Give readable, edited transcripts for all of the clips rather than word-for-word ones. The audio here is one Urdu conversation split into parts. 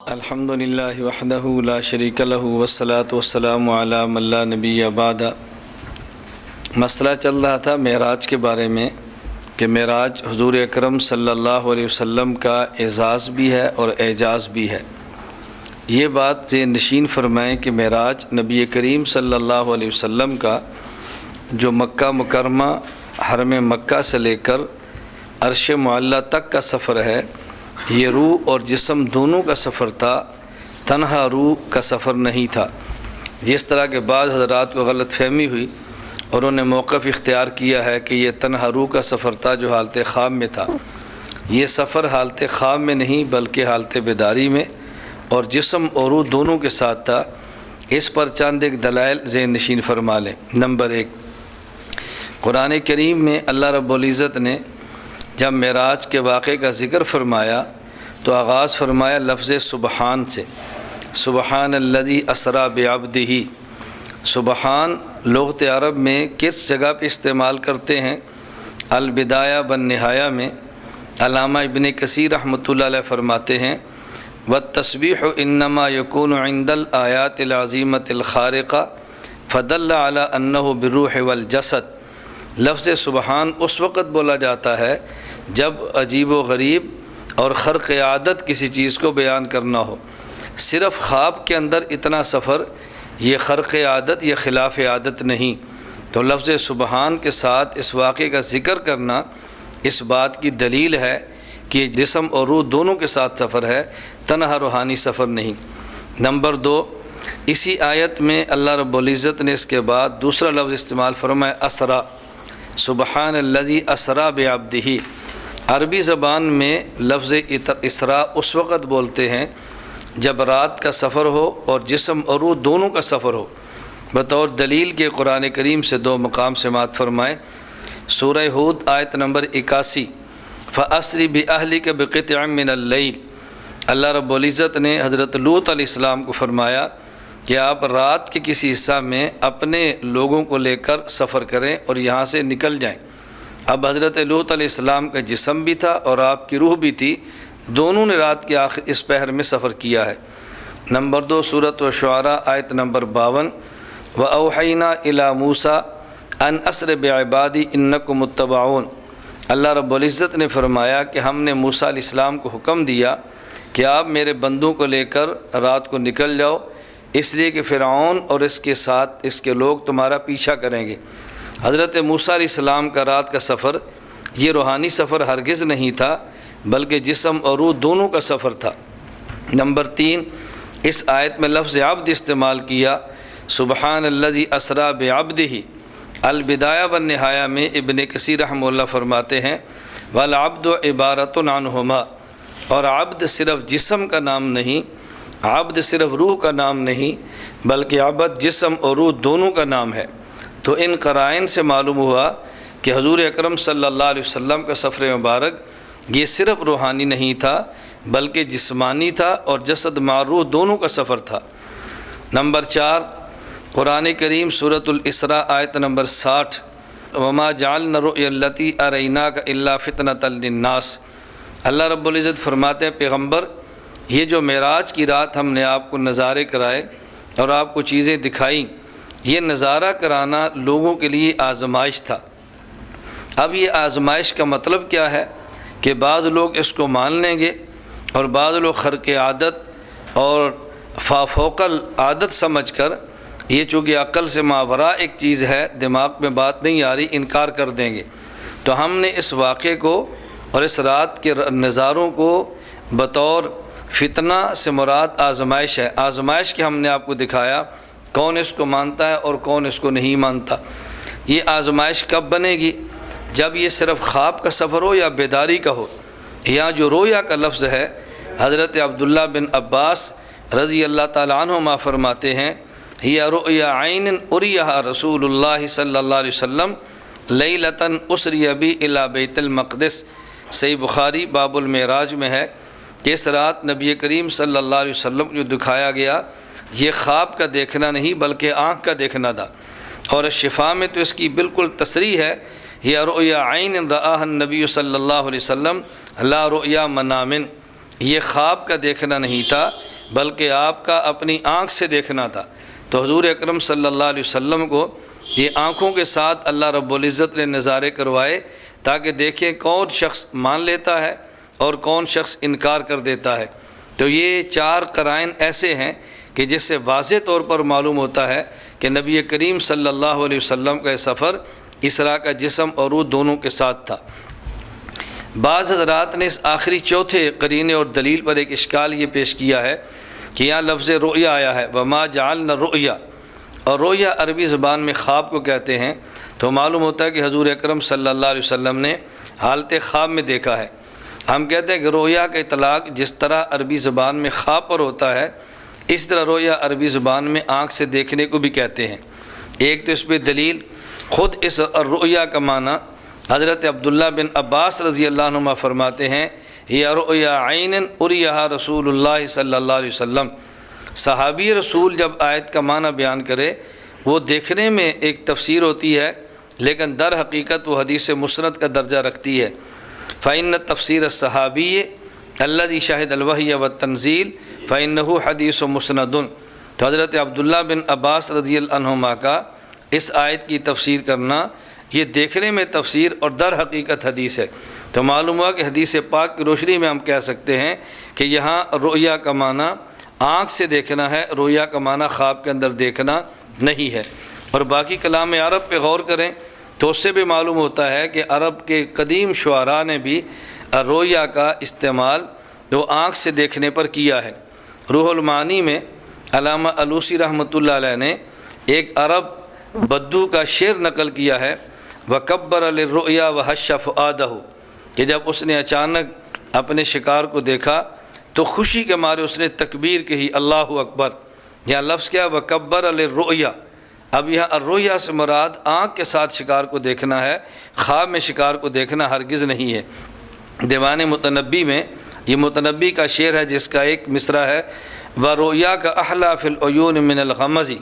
الحمد للہ وحدہ لا شریک لہ والصلاة والسلام علی من لا نبی بعد۔ مسئلہ چل رہا تھا معراج کے بارے میں کہ معراج حضور اکرم صلی اللہ علیہ وسلم کا اعزاز بھی ہے اور اعجاز بھی ہے۔ یہ بات ذہن نشین فرمائیں کہ معراج نبی کریم صلی اللہ علیہ وسلم کا جو مکہ مکرمہ حرم مکہ سے لے کر عرش معلیٰ تک کا سفر ہے، یہ روح اور جسم دونوں کا سفر تھا، تنہا روح کا سفر نہیں تھا۔ جس طرح کے بعض حضرات کو غلط فہمی ہوئی اور انہوں نے موقف اختیار کیا ہے کہ یہ تنہا روح کا سفر تھا جو حالت خواب میں تھا۔ یہ سفر حالت خواب میں نہیں بلکہ حالت بیداری میں اور جسم اور روح دونوں کے ساتھ تھا۔ اس پر چند ایک دلائل ذہن نشین فرما لیں۔ نمبر 1، قرآن کریم میں اللہ رب العزت نے جب معراج کے واقعے کا ذکر فرمایا تو آغاز فرمایا لفظ سبحان سے، سبحان الذی اسریٰ بعبدہ۔ سبحان لغت عرب میں کس جگہ پہ استعمال کرتے ہیں؟ البدایہ والنہایہ میں علامہ ابن کثیر رحمۃ اللہ علیہ فرماتے ہیں والتسبیح انما یکون عند الآیات العظیمۃ الخارقہ فدل علی انہ بالروح والجسد۔ لفظ سبحان اس وقت بولا جاتا ہے جب عجیب و غریب اور خرق عادت کسی چیز کو بیان کرنا ہو۔ صرف خواب کے اندر اتنا سفر یہ خرق عادت یا خلاف عادت نہیں، تو لفظ سبحان کے ساتھ اس واقعے کا ذکر کرنا اس بات کی دلیل ہے کہ جسم اور روح دونوں کے ساتھ سفر ہے، تنہا روحانی سفر نہیں۔ نمبر 2، اسی آیت میں اللہ رب العزت نے اس کے بعد دوسرا لفظ استعمال فرمایا اسریٰ، سبحان الذی اسریٰ بعبدہ۔ عربی زبان میں لفظ اسراء اس وقت بولتے ہیں جب رات کا سفر ہو اور جسم اور روح دونوں کا سفر ہو۔ بطور دلیل کے قرآن کریم سے 2 مقام سماعت فرمائیں۔ سورہ ہود آیت نمبر 81، فَأَسْرِ بِأَهْلِكَ بِقِطْعٍ مِّنَ اللَّيْلِ۔ اللہ رب العزت نے حضرت لوط علیہ السلام کو فرمایا کہ آپ رات کے کسی حصہ میں اپنے لوگوں کو لے کر سفر کریں اور یہاں سے نکل جائیں۔ اب حضرت لوط علیہ السلام کا جسم بھی تھا اور آپ کی روح بھی تھی، دونوں نے رات کے آخر اس پہر میں سفر کیا ہے۔ نمبر 2، سورۃ الشعراء آیت نمبر 52، وَأَوْحَيْنَا إِلَىٰ مُوسَىٰ أَنْ أَسْرِ بِعِبَادِي إِنَّكُمْ مُتَّبَعُونَ۔ اللہ رب العزت نے فرمایا کہ ہم نے موسیٰ علیہ السلام کو حکم دیا کہ آپ میرے بندوں کو لے کر رات کو نکل جاؤ، اس لیے کہ فرعون اور اس کے ساتھ اس کے لوگ تمہارا پیچھا کریں گے۔ حضرت موسیٰ علیہ السلام کا رات کا سفر یہ روحانی سفر ہرگز نہیں تھا بلکہ جسم اور روح دونوں کا سفر تھا۔ نمبر 3، اس آیت میں لفظ عبد استعمال کیا، سبحان الذی اسریٰ بعبدہ۔ البدایہ والنہایہ میں ابن کثیر رحمہ اللہ فرماتے ہیں والعبد عبارۃ عنہما، اور عبد صرف جسم کا نام نہیں، عبد صرف روح کا نام نہیں بلکہ عبد جسم اور روح دونوں کا نام ہے۔ تو ان قرائن سے معلوم ہوا کہ حضور اکرم صلی اللہ علیہ وسلم کا سفر مبارک یہ صرف روحانی نہیں تھا بلکہ جسمانی تھا اور جسد مع روح دونوں کا سفر تھا۔ نمبر 4، قرآن کریم سورۃ الاسراء آیت نمبر 60، وما جعلنا الرؤیا التی اریناک الا فتنۃ للناس۔ اللہ رب العزت فرماتے ہیں پیغمبر، یہ جو معراج کی رات ہم نے آپ کو نظارے کرائے اور آپ کو چیزیں دکھائیں، یہ نظارہ کرانا لوگوں کے لیے آزمائش تھا۔ اب یہ آزمائش کا مطلب کیا ہے کہ بعض لوگ اس کو مان لیں گے اور بعض لوگ خرق عادت اور فوقل عادت سمجھ کر، یہ چونکہ عقل سے ماوراء ایک چیز ہے، دماغ میں بات نہیں آ رہی، انکار کر دیں گے۔ تو ہم نے اس واقعے کو اور اس رات کے نظاروں کو بطور فتنہ سے مراد آزمائش ہے، آزمائش کے ہم نے آپ کو دکھایا، کون اس کو مانتا ہے اور کون اس کو نہیں مانتا۔ یہ آزمائش کب بنے گی؟ جب یہ صرف خواب کا سفر ہو یا بیداری کا ہو۔ یہاں جو رویا کا لفظ ہے، حضرت عبداللہ بن عباس رضی اللہ تعالیٰ عنہما فرماتے ہیں ہی رؤیا عین اریہا رسول اللہ صلی اللہ علیہ وسلم لیلۃ اسری بی الی بیت المقدس۔ صحیح بخاری باب المعراج میں ہے کہ اس رات نبی کریم صلی اللہ علیہ وسلم جو دکھایا گیا یہ خواب کا دیکھنا نہیں بلکہ آنکھ کا دیکھنا تھا، اور شفا میں تو اس کی بالکل تصریح ہے، یا رؤیا عین رآہ النبی صلی اللہ علیہ وسلم لا رؤیا منام۔ یہ خواب کا دیکھنا نہیں تھا، بلکہ آپ کا اپنی آنکھ سے دیکھنا تھا۔ تو حضور اکرم صلی اللہ علیہ وسلم کو یہ آنکھوں کے ساتھ اللہ رب العزت نے نظارے کروائے تاکہ دیکھیں کون شخص مان لیتا ہے اور کون شخص انکار کر دیتا ہے۔ تو یہ 4 قرائن ایسے ہیں کہ جس سے واضح طور پر معلوم ہوتا ہے کہ نبی کریم صلی اللہ علیہ وسلم کا سفر اسراء کا جسم اور روح دونوں کے ساتھ تھا۔ بعض حضرات نے اس آخری چوتھے قرینے اور دلیل پر ایک اشکال یہ پیش کیا ہے کہ یہاں لفظ رؤیا آیا ہے، وما جعلنا الرؤیا، اور رؤیا عربی زبان میں خواب کو کہتے ہیں، تو معلوم ہوتا ہے کہ حضور اکرم صلی اللہ علیہ وسلم نے حالت خواب میں دیکھا ہے۔ ہم کہتے ہیں کہ رؤیا کا اطلاق جس طرح عربی زبان میں خواب پر ہوتا ہے، اس طرح رؤیا عربی زبان میں آنکھ سے دیکھنے کو بھی کہتے ہیں۔ ایک تو اس پہ دلیل خود اس الرؤیا کا معنی حضرت عبداللہ بن عباس رضی اللہ عنہما فرماتے ہیں، یا رؤیا عین اریہا رسول اللہ صلی اللہ علیہ وسلم۔ صحابی رسول جب آیت کا معنی بیان کرے وہ دیکھنے میں ایک تفسیر ہوتی ہے، لیکن در حقیقت وہ حدیث مسند کا درجہ رکھتی ہے۔ فإن تفسیر الصحابی الذی شاہد الوحی والتنزیل فإنہ حدیث مسند۔ تو حضرت عبداللہ بن عباس رضی اللہ عنہما کا اس آیت کی تفسیر کرنا یہ دیکھنے میں تفسیر اور در حقیقت حدیث ہے۔ تو معلوم ہوا کہ حدیث پاک کی روشنی میں ہم کہہ سکتے ہیں کہ یہاں رؤیا کا معنی آنکھ سے دیکھنا ہے، رؤیا کا معنی خواب کے اندر دیکھنا نہیں ہے۔ اور باقی کلام عرب پہ غور کریں تو اس سے بھی معلوم ہوتا ہے کہ عرب کے قدیم شعراء نے بھی رؤیا کا استعمال جو آنکھ سے دیکھنے پر کیا ہے۔ روح المعانی میں علامہ علوسی رحمۃ اللہ علیہ نے ایک عرب بدو کا شعر نقل کیا ہے، وَكَبَّرَ لِلرُّؤْيَا وَحَشَّ فُؤَادَهُ، کہ جب اس نے اچانک اپنے شکار کو دیکھا تو خوشی کے مارے اس نے تکبیر کہی، اللہ اکبر۔ یہاں لفظ کیا، وَكَبَّرَ لِلرُّؤْيَا۔ اب یہاں الرؤیا سے مراد آنکھ کے ساتھ شکار کو دیکھنا ہے، خواب میں شکار کو دیکھنا ہرگز نہیں ہے۔ دیوان متنبی میں یہ متنبی کا شعر ہے جس کا ایک مصرع ہے، وَرُؤْيَاكَ أَحْلَى فِي الْعُيُونِ مِنَ الْغَمَزِ۔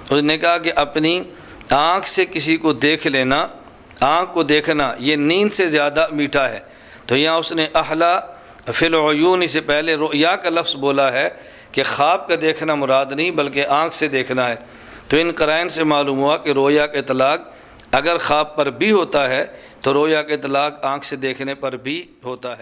اس نے کہا کہ اپنی آنکھ سے کسی کو دیکھ لینا، آنکھ کو دیکھنا یہ نیند سے زیادہ میٹھا ہے۔ تو یہاں اس نے احلا فی العیون سے پہلے رؤیا کا لفظ بولا ہے کہ خواب کا دیکھنا مراد نہیں بلکہ آنکھ سے دیکھنا ہے۔ تو ان قرائن سے معلوم ہوا کہ رؤیا کا اطلاق اگر خواب پر بھی ہوتا ہے تو رؤیا کا اطلاق آنکھ سے دیکھنے پر بھی ہوتا ہے۔